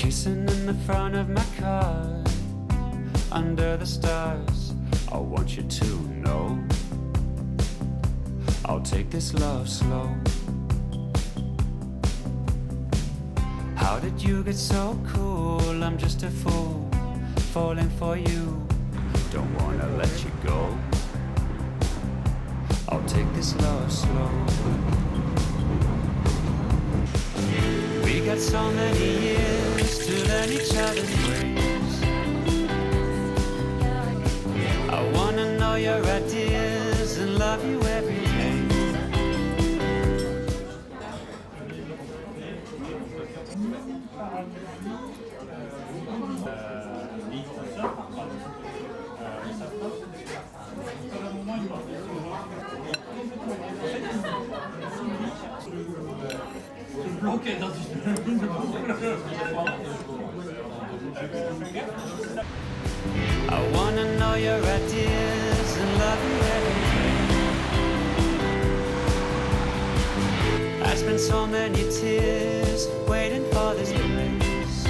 Kissing in the front of my car, under the stars. I want you to know I'll take this love slow. How did you get so cool? I'm just a fool, falling for you. Don't wanna let you go. I'll take this love slow. We got so many years to learn each other's ways. I wanna know your ideas and love you every day. I wanna know your ideas and love you every day. I spent so many tears waiting for this place,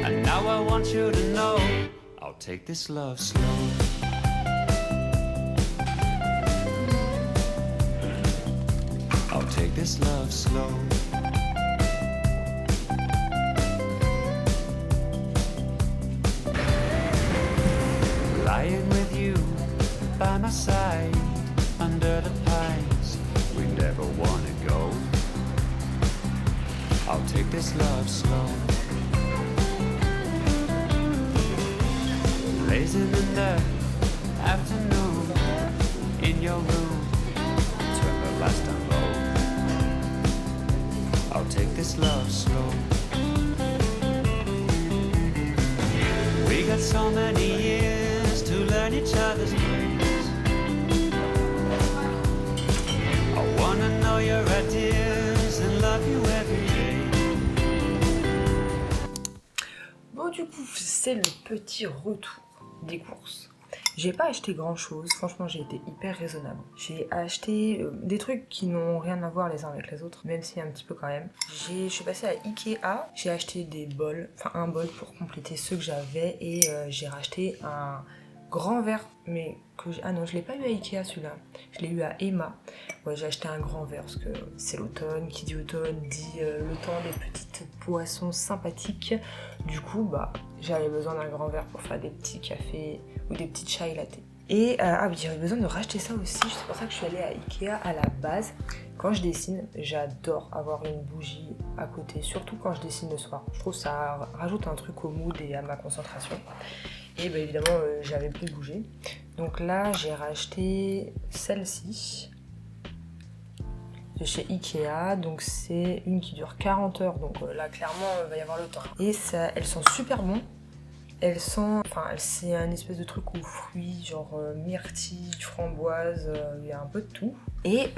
and now I want you to know I'll take this love slow. I'll take this love slow. Lying with you by my side under the pines, we never wanna go. I'll take this love slow. Blazing in the afternoon in your room, turn the lights down low. I'll take this love slow. We got so many years to learn each other's ways. I wanna know your ideas and love you every day. Bon, du coup, c'est le petit retour des courses. J'ai pas acheté grand chose, franchement j'ai été hyper raisonnable. J'ai acheté des trucs qui n'ont rien à voir les uns avec les autres, même si un petit peu quand même. Je suis passée à Ikea, j'ai acheté des bols, enfin un bol pour compléter ceux que j'avais, et j'ai racheté un grand verre, mais que ah non, je l'ai pas eu à Ikea celui-là, je l'ai eu à Emma. Ouais, j'ai acheté un grand verre parce que c'est l'automne, qui dit automne dit le temps des petites boissons sympathiques. Du coup, bah j'avais besoin d'un grand verre pour faire des petits cafés ou des petites chai latte. Et ah oui, j'avais besoin de racheter ça aussi, c'est pour ça que je suis allée à Ikea à la base. Quand je dessine, j'adore avoir une bougie à côté, surtout quand je dessine le soir. Je trouve que ça rajoute un truc au mood et à ma concentration. Et bah évidemment, j'avais plus de bougie. Donc là, j'ai racheté celle-ci de chez Ikea. Donc c'est une qui dure 40 heures. Donc là, clairement, il va y avoir le temps. Et ça, elles sont super bonnes. Elles sont, enfin, c'est un espèce de truc aux fruits, genre myrtille, framboise, il y a un peu de tout. Et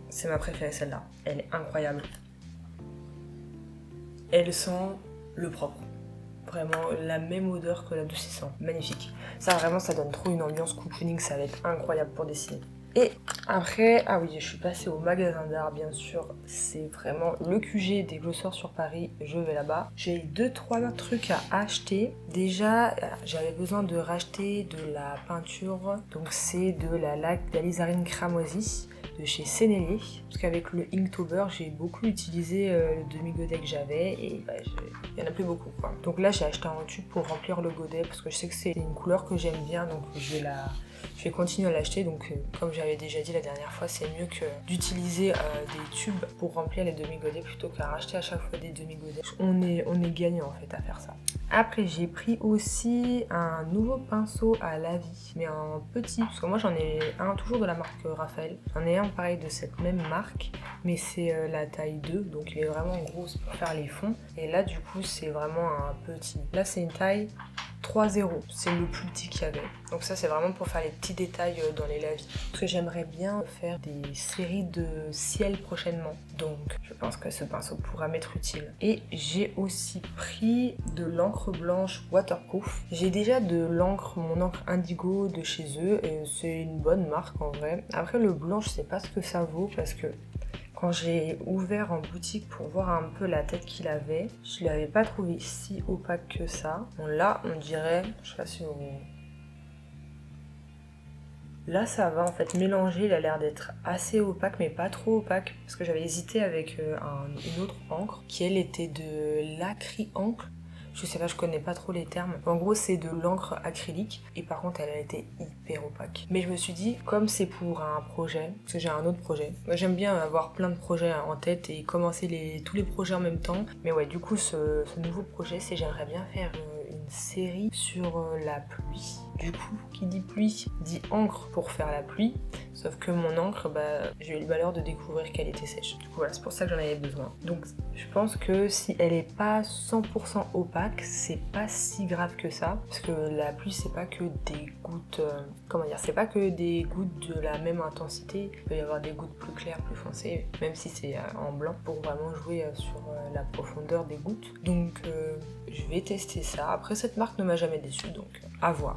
c'est ma préférée, celle-là. Elle est incroyable. Elle sent le propre. Vraiment la même odeur que l'adoucissant. Magnifique. Ça vraiment, ça donne trop une ambiance cocooning, ça va être incroyable pour dessiner. Et après, ah oui, je suis passée au magasin d'art, bien sûr. C'est vraiment le QG des glosseurs sur Paris, je vais là-bas. J'ai 2-3 trucs à acheter. Déjà, j'avais besoin de racheter de la peinture. Donc c'est de la laque d'alizarine cramoisie de chez Sennelier, parce qu'avec le Inktober j'ai beaucoup utilisé le demi-godet que j'avais, et bah, il n'y en a plus beaucoup quoi. Donc là j'ai acheté un tube pour remplir le godet parce que je sais que c'est une couleur que j'aime bien, donc je vais continuer à l'acheter. Donc comme j'avais déjà dit la dernière fois, c'est mieux que d'utiliser des tubes pour remplir les demi-godets plutôt qu'à racheter à chaque fois des demi-godets. On est gagnant en fait à faire ça. Après j'ai pris aussi un nouveau pinceau à lavis, mais un petit, parce que moi j'en ai un toujours de la marque Raphaël. J'en ai un pareil de cette même marque, mais c'est la taille 2, donc il est vraiment gros pour faire les fonds. Et là du coup c'est vraiment un petit. Là c'est une taille 3,0, c'est le plus petit qu'il y avait. Donc ça c'est vraiment pour faire les petits détails dans les lavis. Parce que j'aimerais bien faire des séries de ciel prochainement. Donc je pense que ce pinceau pourra m'être utile. Et j'ai aussi pris de l'encre blanche waterproof. J'ai déjà de l'encre, mon encre indigo de chez eux, et c'est une bonne marque en vrai. Après le blanc je sais pas ce que ça vaut, parce que Quand j'ai ouvert en boutique pour voir un peu la tête qu'il avait, je ne l'avais pas trouvé si opaque que ça. Bon, là, on dirait, je sais pas si vous... Là, ça va en fait mélanger, il a l'air d'être assez opaque, mais pas trop opaque. Parce que j'avais hésité avec une autre encre, qui elle était de l'acry-encre. Je sais pas, je connais pas trop les termes. En gros, c'est de l'encre acrylique et par contre, elle a été hyper opaque. Mais je me suis dit, comme c'est pour un projet, parce que j'ai un autre projet, moi j'aime bien avoir plein de projets en tête et commencer tous les projets en même temps. Mais ouais, du coup, ce nouveau projet, c'est j'aimerais bien faire une série sur la pluie. Du coup, qui dit pluie dit encre pour faire la pluie. Sauf que mon encre, j'ai eu le malheur de découvrir qu'elle était sèche. Du coup, voilà, c'est pour ça que j'en avais besoin. Donc, je pense que si elle est pas 100% opaque, c'est pas si grave que ça. Parce que la pluie, c'est pas que des gouttes... c'est pas que des gouttes de la même intensité. Il peut y avoir des gouttes plus claires, plus foncées, même si c'est en blanc, pour vraiment jouer sur la profondeur des gouttes. Donc, je vais tester ça. Après, cette marque ne m'a jamais déçue, donc à voir.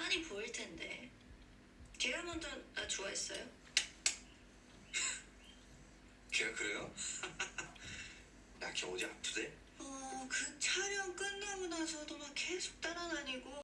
뻔히 보일 텐데 걔가 먼저 나 좋아했어요? 걔가 그래요? 나 걔 어디 아프대? 그 촬영 끝나고 나서도 막 계속 따라다니고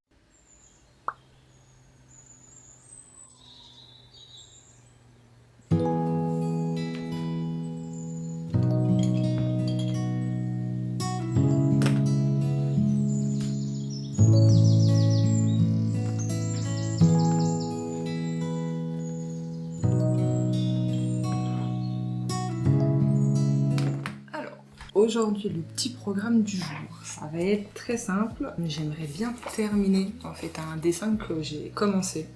Aujourd'hui, le petit programme du jour, ça va être très simple. J'aimerais bien terminer en fait un dessin que j'ai commencé.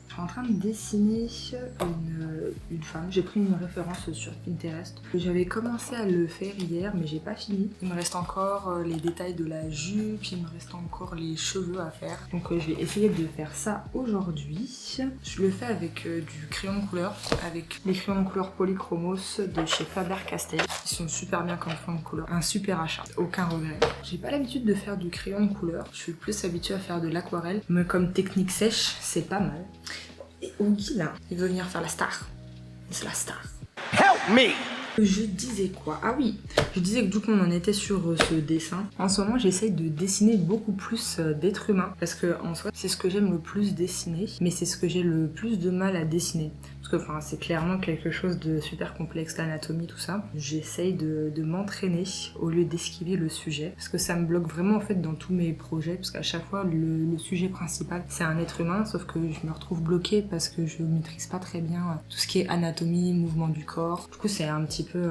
Je suis en train de dessiner une femme. J'ai pris une référence sur Pinterest. J'avais commencé à le faire hier, mais j'ai pas fini. Il me reste encore les détails de la jupe, il me reste encore les cheveux à faire. Donc je vais essayer de faire ça aujourd'hui. Je le fais avec du crayon de couleur, avec les crayons de couleur Polychromos de chez Faber-Castell. Ils sont super bien comme crayon de couleur. Un super achat, aucun regret. J'ai pas l'habitude de faire du crayon de couleur. Je suis plus habituée à faire de l'aquarelle, mais comme technique sèche, c'est pas mal. Et Oogie là, il veut venir faire la star. C'est la star. Help me! Je disais quoi? Ah oui, je disais que du coup on en était sur ce dessin. En ce moment j'essaye de dessiner beaucoup plus d'êtres humains parce que en soi c'est ce que j'aime le plus dessiner, mais c'est ce que j'ai le plus de mal à dessiner. Parce que c'est clairement quelque chose de super complexe, l'anatomie, tout ça. J'essaye de m'entraîner au lieu d'esquiver le sujet. Parce que ça me bloque vraiment en fait dans tous mes projets. Parce qu'à chaque fois le sujet principal c'est un être humain, sauf que je me retrouve bloquée parce que je maîtrise pas très bien tout ce qui est anatomie, mouvement du corps. Du coup c'est un petit peu...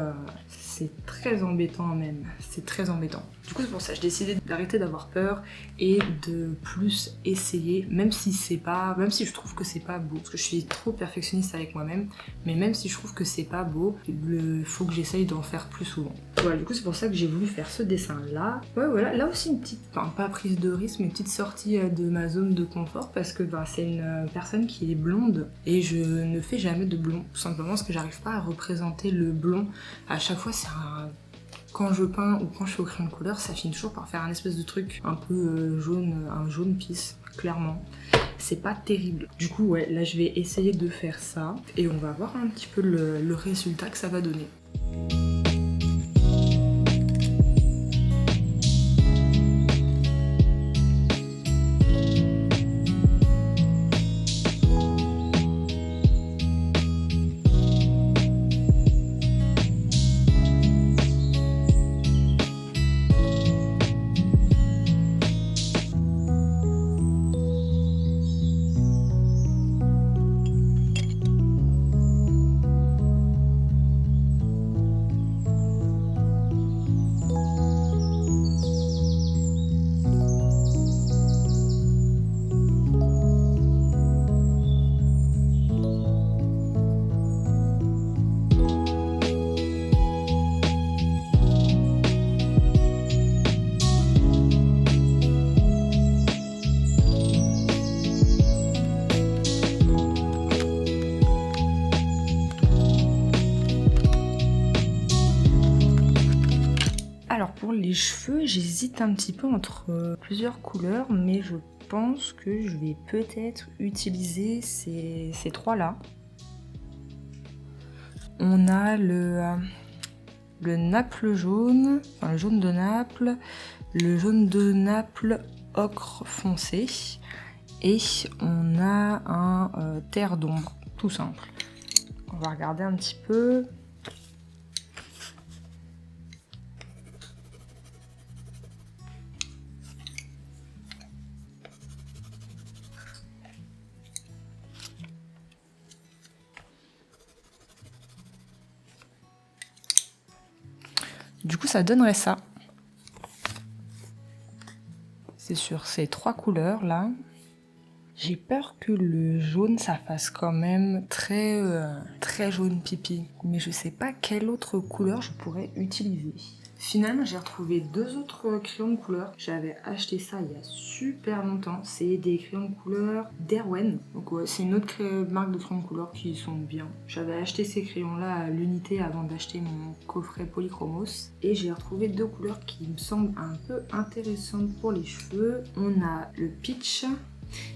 c'est très embêtant même. C'est très embêtant. Du coup c'est pour ça que j'ai décidé d'arrêter d'avoir peur et de plus essayer, même si je trouve que c'est pas beau. Parce que je suis trop perfectionniste avec moi-même, mais même si je trouve que c'est pas beau, il faut que j'essaye d'en faire plus souvent. Voilà, du coup c'est pour ça que j'ai voulu faire ce dessin là. Ouais voilà, là aussi une petite, pas prise de risque, mais une petite sortie de ma zone de confort parce que c'est une personne qui est blonde et je ne fais jamais de blond, tout simplement parce que j'arrive pas à représenter le blond. À chaque fois c'est un... Quand je peins ou quand je fais au crayon de couleur, ça finit toujours par faire un espèce de truc un peu jaune, un jaune pisse, clairement. C'est pas terrible. Du coup, ouais, là je vais essayer de faire ça et on va voir un petit peu le résultat que ça va donner. cheveux, j'hésite un petit peu entre plusieurs couleurs, mais je pense que je vais peut-être utiliser ces trois-là. On a le Naples jaune, enfin le jaune de Naples, le jaune de Naples ocre foncé, et on a un terre d'ombre, tout simple. On va regarder un petit peu. Du coup, ça donnerait ça. C'est sur ces trois couleurs là. J'ai peur que le jaune, ça fasse quand même très jaune pipi. Mais je sais pas quelle autre couleur je pourrais utiliser. Finalement, j'ai retrouvé deux autres crayons de couleur. J'avais acheté ça il y a super longtemps. C'est des crayons de couleur d'Erwen. Donc ouais, c'est une autre marque de crayons de couleur qui sont bien. J'avais acheté ces crayons-là à l'unité avant d'acheter mon coffret Polychromos. Et j'ai retrouvé deux couleurs qui me semblent un peu intéressantes pour les cheveux. On a le Peach.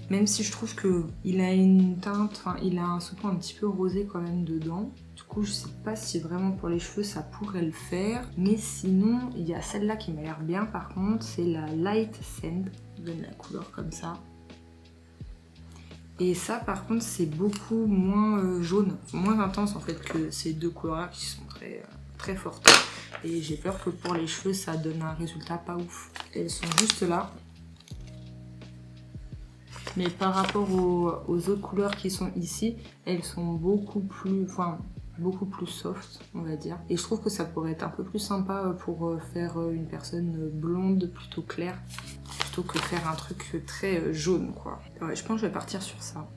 Même si je trouve qu'il a une teinte, enfin il a un sous-ton un petit peu rosé quand même dedans. Du coup je sais pas si vraiment pour les cheveux ça pourrait le faire. Mais sinon il y a celle-là qui m'a l'air bien par contre, c'est la Light Sand. Je donne la couleur comme ça. Et ça par contre c'est beaucoup moins jaune, moins intense en fait que ces deux couleurs-là qui sont très fortes. Et j'ai peur que pour les cheveux ça donne un résultat pas ouf. Elles sont juste là. Mais par rapport aux autres couleurs qui sont ici, elles sont beaucoup plus soft, on va dire. Et je trouve que ça pourrait être un peu plus sympa pour faire une personne blonde plutôt claire, plutôt que faire un truc très jaune, quoi. Ouais, je pense que je vais partir sur ça.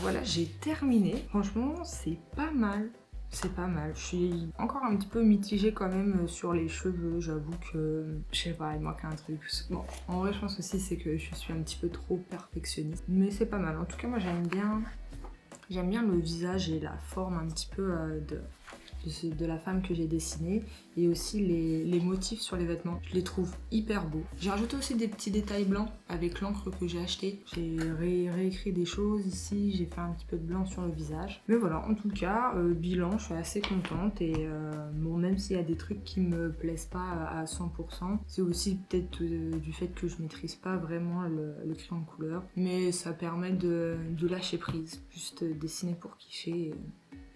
Voilà, j'ai terminé. Franchement, c'est pas mal. C'est pas mal. Je suis encore un petit peu mitigée quand même sur les cheveux. J'avoue que, je sais pas, il manque un truc. Bon, en vrai, je pense aussi c'est que je suis un petit peu trop perfectionniste. Mais c'est pas mal. En tout cas, moi, j'aime bien le visage et la forme un petit peu de la femme que j'ai dessinée, et aussi les motifs sur les vêtements. Je les trouve hyper beaux. J'ai rajouté aussi des petits détails blancs avec l'encre que j'ai acheté. J'ai réécrit des choses ici, j'ai fait un petit peu de blanc sur le visage. Mais voilà, en tout cas, bilan, je suis assez contente, et bon, même s'il y a des trucs qui me plaisent pas à 100%, c'est aussi peut-être du fait que je maîtrise pas vraiment le crayon de couleur, mais ça permet de lâcher prise, juste dessiner pour kiffer,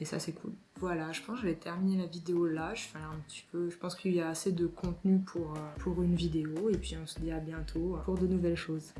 et ça c'est cool. Voilà, je pense que je vais terminer la vidéo là. Je pense qu'il y a assez de contenu pour une vidéo, et puis on se dit à bientôt pour de nouvelles choses.